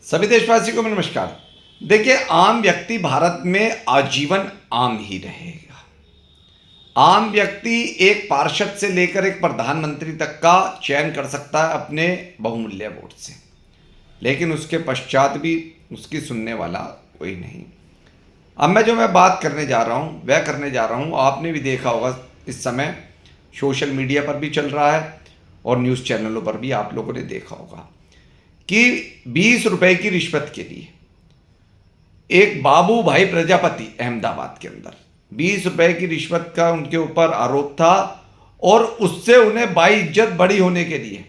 सभी देशवासियों को नमस्कार। देखिए, आम व्यक्ति भारत में आजीवन आम ही रहेगा। आम व्यक्ति एक पार्षद से लेकर एक प्रधानमंत्री तक का चयन कर सकता है अपने बहुमूल्य वोट से, लेकिन उसके पश्चात भी उसकी सुनने वाला कोई नहीं। अब मैं बात करने जा रहा हूँ वह करने जा रहा हूँ, आपने भी देखा होगा, इस समय सोशल मीडिया पर भी चल रहा है और न्यूज़ चैनलों पर भी आप लोगों ने देखा होगा कि 20 रुपए की रिश्वत के लिए एक बाबू भाई प्रजापति अहमदाबाद के अंदर 20 रुपए की रिश्वत का उनके ऊपर आरोप था और उससे उन्हें बाइज्जत बरी होने के लिए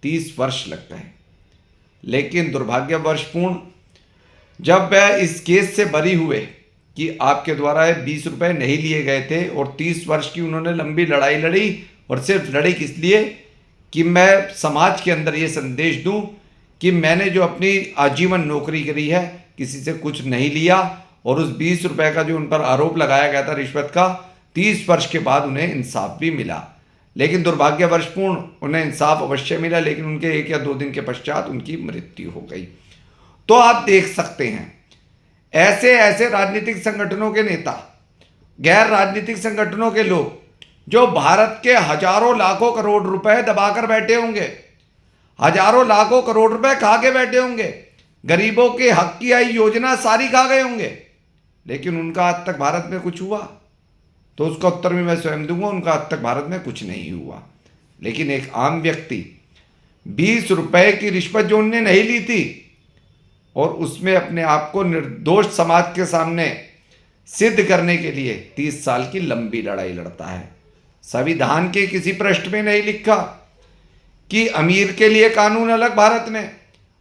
30 वर्ष लग गए। लेकिन दुर्भाग्यवशपूर्ण जब वह इस केस से बरी हुए कि आपके द्वारा 20 रुपए नहीं लिए गए थे और 30 वर्ष की उन्होंने लंबी लड़ाई लड़ी, और सिर्फ लड़ी किस लिए कि मैं समाज के अंदर ये संदेश दूं कि मैंने जो अपनी आजीवन नौकरी करी है किसी से कुछ नहीं लिया, और उस 20 रुपए का जो उन पर आरोप लगाया गया था रिश्वत का, 30 वर्ष के बाद उन्हें इंसाफ भी मिला। लेकिन दुर्भाग्यवशपूर्ण उन्हें इंसाफ अवश्य मिला, लेकिन उनके 1 या 2 दिन के पश्चात उनकी मृत्यु हो गई। तो आप देख सकते हैं ऐसे ऐसे राजनीतिक संगठनों के नेता, गैर राजनीतिक संगठनों के लोग जो भारत के हजारों लाखों करोड़ रुपए दबाकर बैठे होंगे, हजारों लाखों करोड़ रुपए खा के बैठे होंगे, गरीबों के हक की आई योजना सारी खा गए होंगे, लेकिन उनका आज तक भारत में कुछ हुआ? तो उसका उत्तर भी मैं स्वयं दूंगा, उनका आज तक भारत में कुछ नहीं हुआ। लेकिन एक आम व्यक्ति 20 रुपए की रिश्वत जो उनने नहीं ली थी और उसमें अपने आप को निर्दोष समाज के सामने सिद्ध करने के लिए 30 साल की लंबी लड़ाई लड़ता है। संविधान के किसी पृष्ठ में नहीं लिखा कि अमीर के लिए कानून अलग भारत में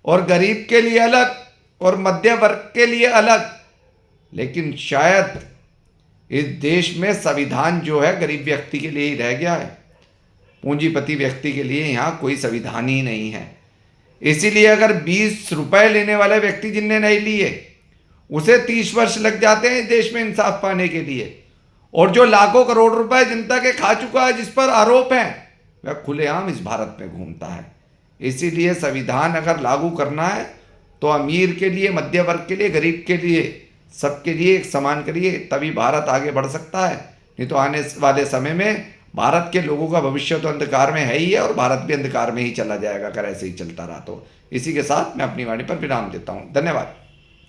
और गरीब के लिए अलग और मध्य वर्ग के लिए अलग, लेकिन शायद इस देश में संविधान जो है गरीब व्यक्ति के लिए ही रह गया है, पूंजीपति व्यक्ति के लिए यहाँ कोई संविधान ही नहीं है। इसीलिए अगर 20 रुपए लेने वाले व्यक्ति जिनने नहीं लिए उसे 30 वर्ष लग जाते हैं देश में इंसाफ पाने के लिए, और जो लाखों करोड़ रुपए जनता के खा चुका है, जिस पर आरोप है, वह खुलेआम इस भारत में घूमता है। इसीलिए संविधान अगर लागू करना है तो अमीर के लिए, मध्य वर्ग के लिए, गरीब के लिए, सबके लिए एक समान करिए, तभी भारत आगे बढ़ सकता है। नहीं तो आने वाले समय में भारत के लोगों का भविष्य तो अंधकार में है ही है और भारत भी अंधकार में ही चला जाएगा अगर ऐसे ही चलता रहा तो। इसी के साथ मैं अपनी वाणी पर विराम देता हूँ। धन्यवाद।